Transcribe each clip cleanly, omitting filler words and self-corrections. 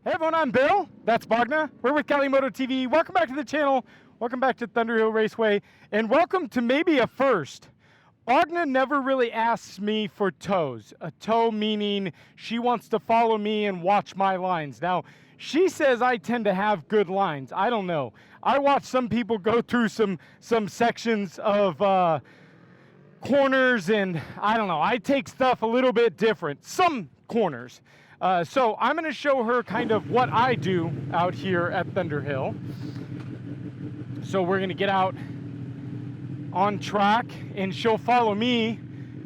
Hey everyone, I'm Bill. That's Bogna. We're with Cali Moto TV. Welcome back to the channel. Welcome back to Thunderhill Raceway. And welcome to maybe a first. Bogna never really asks me for tows. A tow meaning she wants to follow me and watch my lines. Now, she says I tend to have good lines. I don't know. I watch some people go through some sections of corners, and I don't know. I take stuff a little bit different. Some corners. So I'm going to show her kind of what I do out here at Thunderhill. So we're going to get out on track and she'll follow me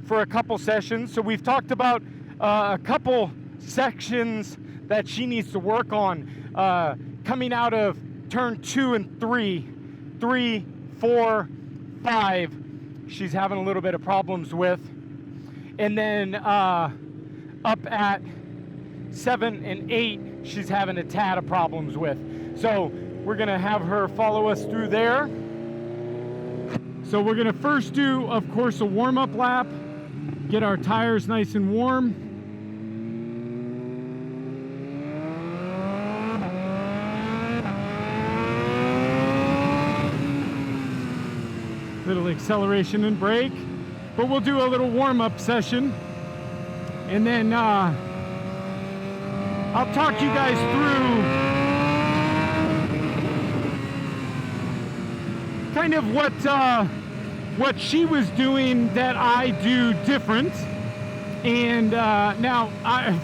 for a couple sessions. So we've talked about a couple sections that she needs to work on coming out of turn 2 and 3, 4, 5. She's having a little bit of problems with. And then up at 7 and 8, she's having a tad of problems with. So we're gonna have her follow us through there. So we're gonna first do, of course, a warm-up lap, get our tires nice and warm. Little acceleration and brake, but we'll do a little warm-up session, and then I'll talk you guys through kind of what she was doing that I do different. And now,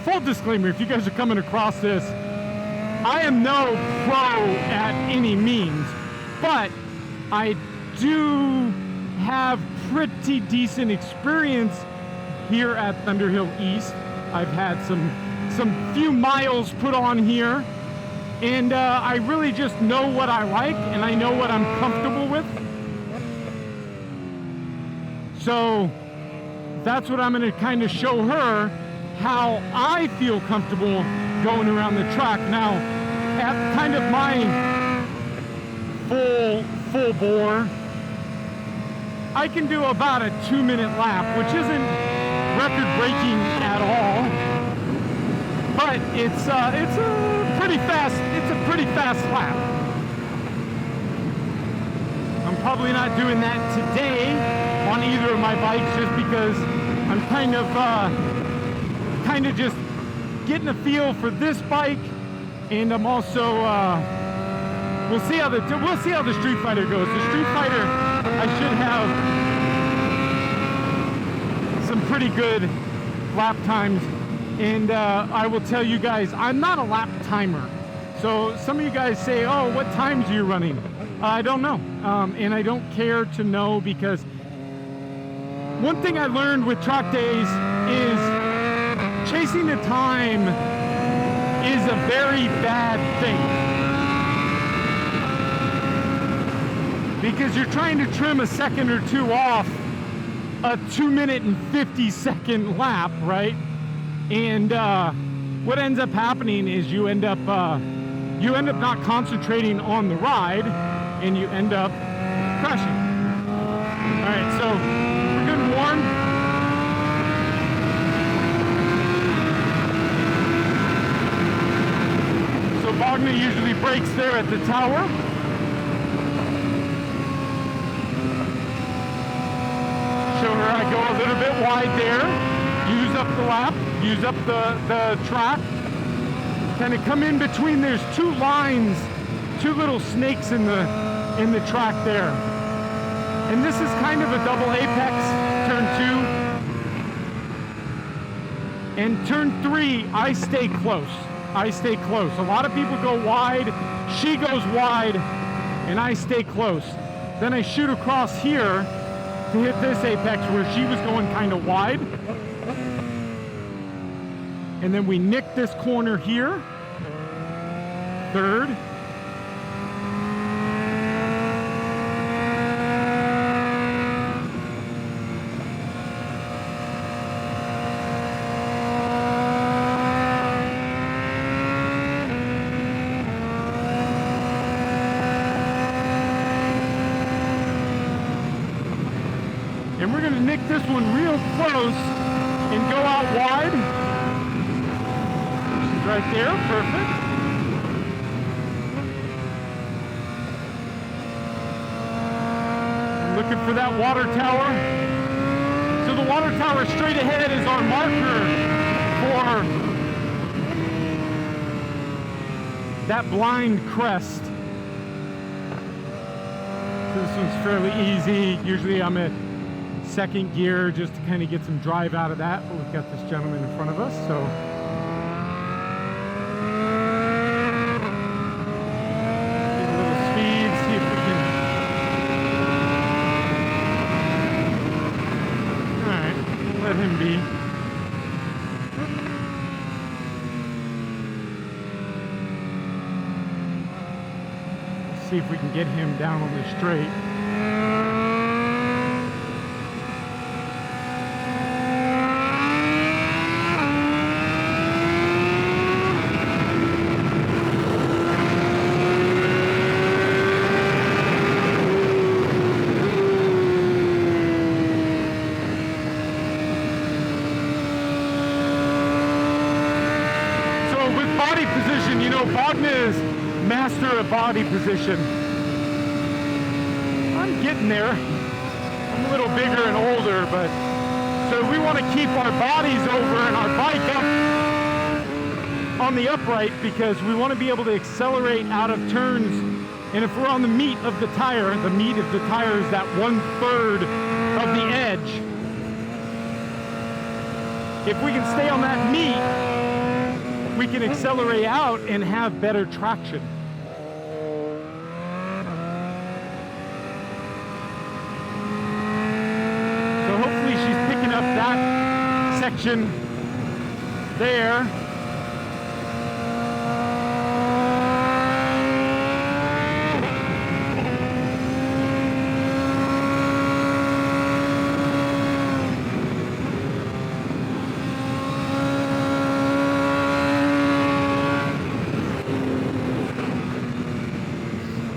full disclaimer, if you guys are coming across this, I am no pro at any means, but I do have pretty decent experience here at Thunderhill East. I've had some few miles put on here, and I really just know what I like and I know what I'm comfortable with. So that's what I'm going to kind of show her, how I feel comfortable going around the track. Now, at kind of my full bore, I can do about a 2-minute lap, which isn't record-breaking at all. But it's a pretty fast lap. I'm probably not doing that today on either of my bikes, just because I'm kind of just getting a feel for this bike, and I'm also we'll see how the Street Fighter goes. The Street Fighter, I should have some pretty good lap times. And I will tell you guys, I'm not a lap timer. So some of you guys say, oh, what times are you running? I don't know. And I don't care to know, because one thing I learned with track days is chasing the time is a very bad thing. Because you're trying to trim a second or two off a 2-minute and 50-second lap, right? And what ends up happening is you end up not concentrating on the ride, and you end up crashing. All right, so we're good and warm. So Bogna usually brakes there at the tower. Show her I go a little bit wide there. Use up the lap, use up the track, kind of come in between. There's two lines, two little snakes in the track there. And this is kind of a double apex, turn 2. And turn 3, I stay close. A lot of people go wide, she goes wide, and I stay close. Then I shoot across here to hit this apex where she was going kind of wide. And then we nick this corner here, 3rd. And we're gonna nick this one real close and go out wide. Right there, perfect. looking for that water tower. So the water tower straight ahead is our marker for that blind crest. So this one's fairly easy. Usually I'm at second gear just to kind of get some drive out of that, but we've got this gentleman in front of us, so get a little speed, see if we can. Alright, let him be. Let's see if we can get him down on the straight. Position, you know, Bogna is master of body position. I'm getting there. I'm a little bigger and older, but so we want to keep our bodies over and our bike up on the upright because we want to be able to accelerate out of turns. And if we're on the meat of the tire is that 1/3 of the edge. If we can stay on that meat, we can accelerate out and have better traction. So hopefully she's picking up that section there.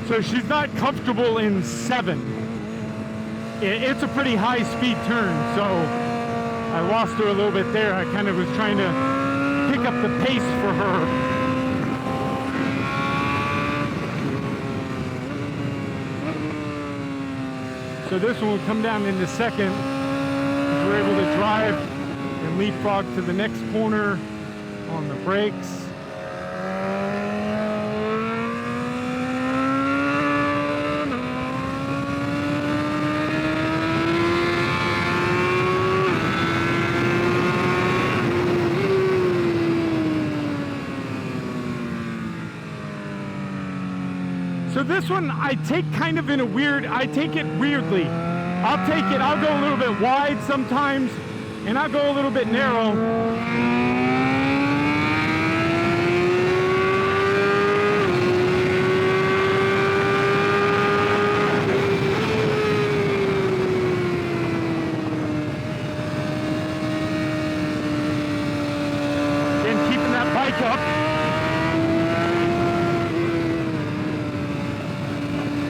So she's not comfortable in 7. It's a pretty high speed turn, so I lost her a little bit there. I kind of was trying to pick up the pace for her. So this one will come down into second. We're able to drive and leapfrog to the next corner on the brakes. So this one I take kind of in a weird, I take it weirdly. I'll go a little bit wide sometimes, and I'll go a little bit narrow. And keeping that bike up.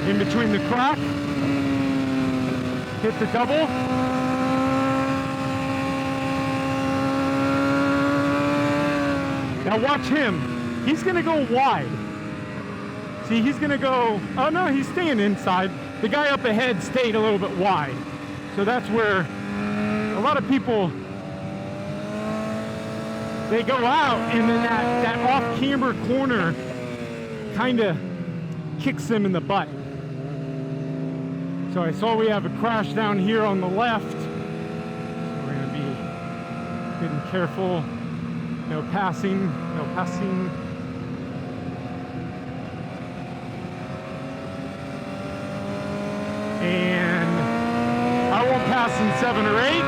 In between the crack, hit the double. Now watch him. He's gonna go wide. See, he's gonna go, oh no, he's staying inside. The guy up ahead stayed a little bit wide. So that's where a lot of people, they go out and then that off-camber corner kind of kicks them in the butt. So I saw we have a crash down here on the left. So we're going to be good and careful. No passing, no passing. And I won't pass in 7 or 8,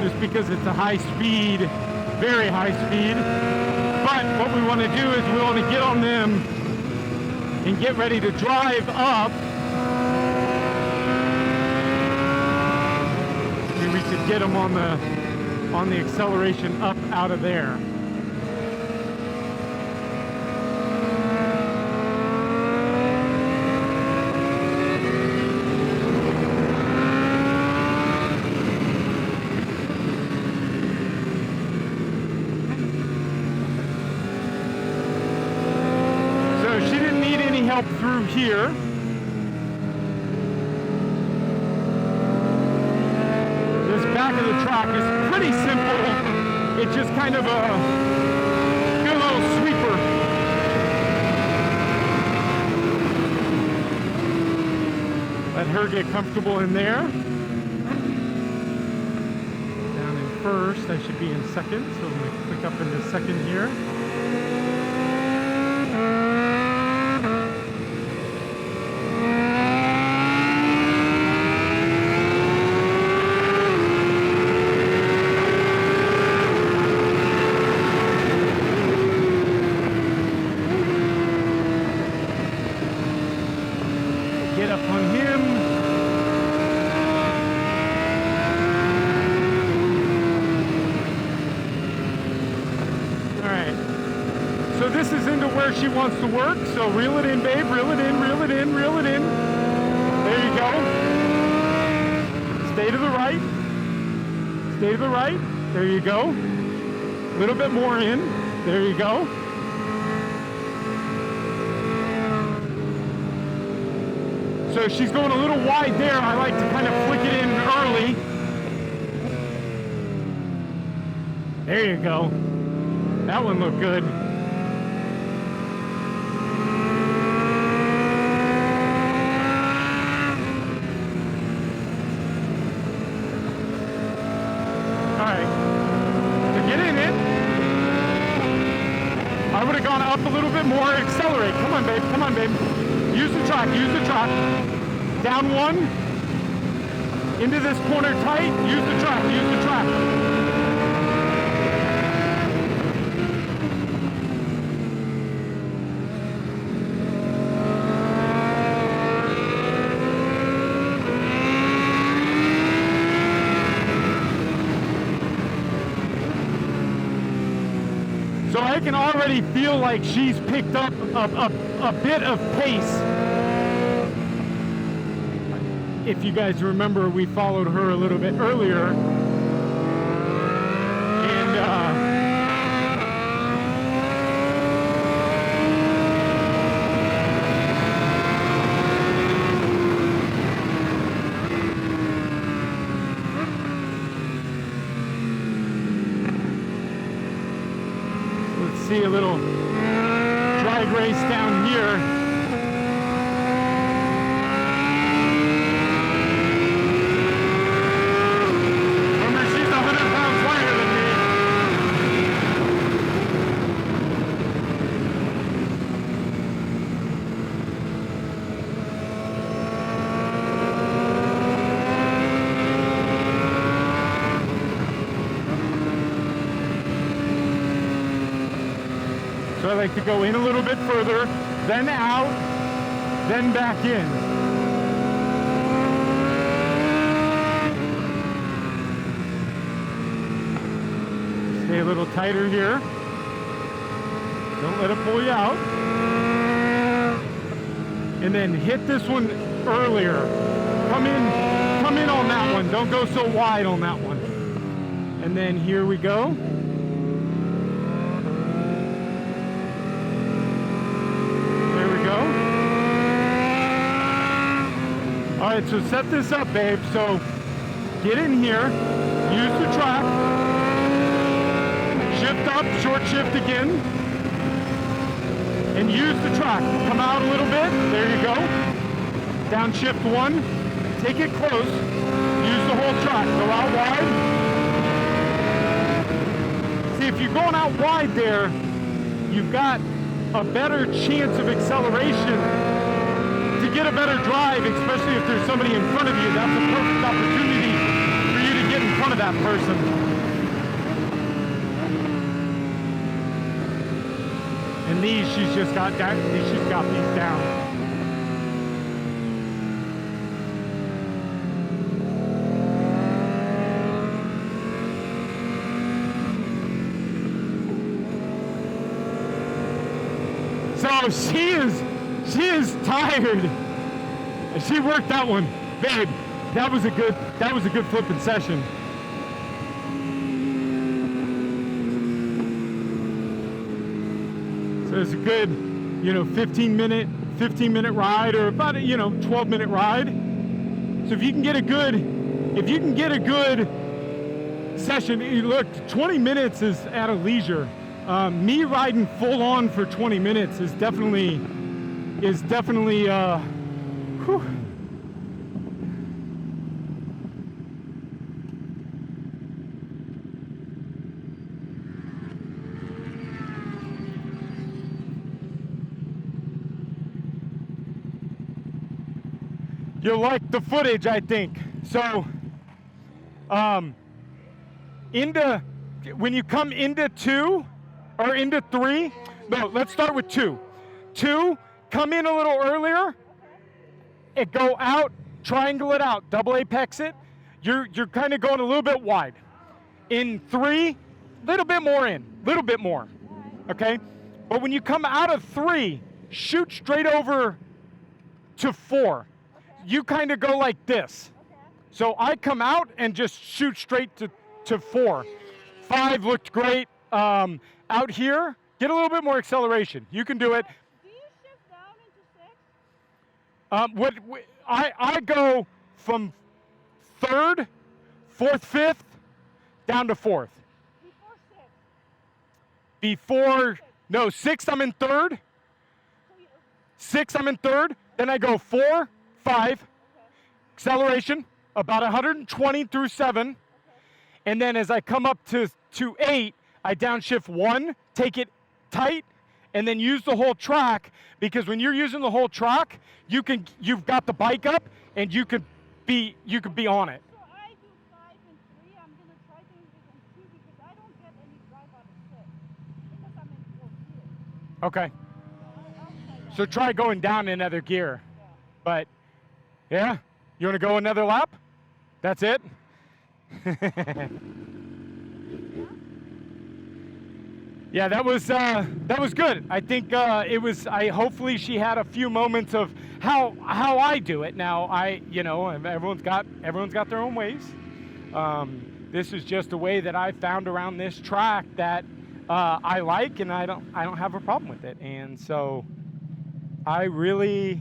just because it's a high speed, very high speed. But what we want to do is we want to get on them and get ready to drive up. We could get them on the acceleration up out of there. So she didn't need any help through here. back of the truck is pretty simple. It's just kind of a good little sweeper. Let her get comfortable in there. Down in first, I should be in second, so I'm going to click up into second here. Get up on him. All right. So this is into where she wants to work. So reel it in, babe. Reel it in, reel it in, reel it in. There you go. Stay to the right. Stay to the right. There you go. A little bit more in. There you go. So she's going a little wide there. I like to kind of flick it in early. There you go. That one looked good. All right. To get in it, I would have gone up a little bit more. Accelerate. Come on, babe. Come on, babe. Use the truck, use the truck. Down one. Into this corner tight. Use the truck, use the truck. So I can already feel like she's picked up a bit of pace. If you guys remember, we followed her a little bit earlier. And let's see a little drag race down here. So I like to go in a little bit further, then out, then back in. Stay a little tighter here. Don't let it pull you out. And then hit this one earlier. Come in on that one. Don't go so wide on that one. And then here we go. All right, so set this up, babe. So get in here, use the track, shift up, short shift again, and use the track. Come out a little bit, there you go. Downshift one, take it close, use the whole track, go out wide. See, if you're going out wide there, you've got a better chance of acceleration to get a better drive, especially if there's somebody in front of you. That's a perfect opportunity for you to get in front of that person. And these, she's got these down. So she is tired. She worked that one, babe. That was a good flipping session. So it's a good, 15 minute ride, or about a 12-minute ride. So if you can get a good session. Look, 20 minutes is at a leisure. Me riding full on for 20 minutes is definitely, whew. You'll like the footage, I think. So, when you come into 2 or into 3, no, let's start with 2. 2, come in a little earlier, and go out, triangle it out, double apex it. You're kind of going a little bit wide. In 3, little bit more in, little bit more, okay? But when you come out of 3, shoot straight over to 4. You kind of go like this. So I come out and just shoot straight to 4. 5 looked great. Out here, get a little bit more acceleration. You can do it. Do you shift down into 6? I go from 3rd, 4th, 5th, down to 4th. Before 6? No, 6 I'm in 3rd. 6 I'm in 3rd. Then I go 4, 5, acceleration, about 120 through 7. And then as I come up to 8, I downshift 1, take it tight, and then use the whole track, because when you're using the whole track, you've got the bike up and you could be on it. So I do 5 and 3. I'm gonna try doing this in 2 because I don't get any drive out of 6 because I'm in 4th gear. Okay. So So try going down another gear. Yeah. But yeah, you want to go another lap? That's it? Yeah, that was good. I think hopefully she had a few moments of how I do it. Now everyone's got their own ways. This is just a way that I found around this track that I like, and I don't have a problem with it. And so I really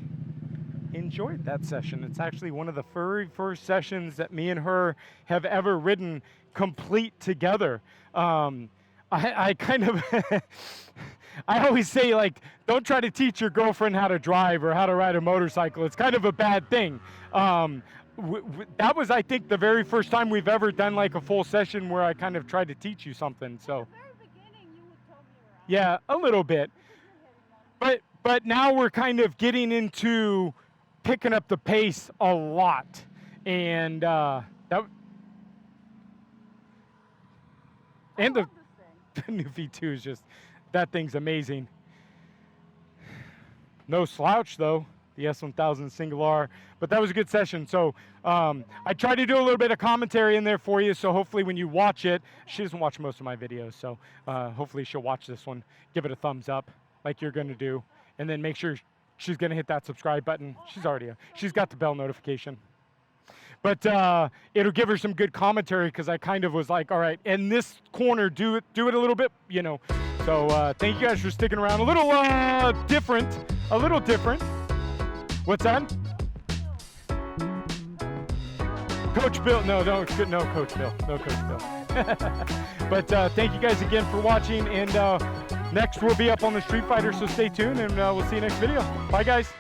enjoyed that session. It's actually one of the very first sessions that me and her have ever ridden complete together. I kind of, I always say, like, don't try to teach your girlfriend how to drive or how to ride a motorcycle. It's kind of a bad thing. That was, I think, the very first time we've ever done like a full session where I kind of tried to teach you something. So, at the very beginning, you would tell me around. yeah, a little bit. But now we're kind of getting into picking up the pace a lot, and the new V2 is just, that thing's amazing. No slouch though, the S1000 single R, but that was a good session. So I tried to do a little bit of commentary in there for you, so hopefully when you watch it, she doesn't watch most of my videos, so hopefully she'll watch this one, give it a thumbs up like you're gonna do, and then make sure she's gonna hit that subscribe button. She's got the bell notification. But it'll give her some good commentary, because I kind of was like, all right, in this corner, do it a little bit, you know. So thank you guys for sticking around. A little different. What's that? Coach Bill, no, Coach Bill. But thank you guys again for watching, and next we'll be up on the Street Fighter, so stay tuned, and we'll see you next video. Bye, guys.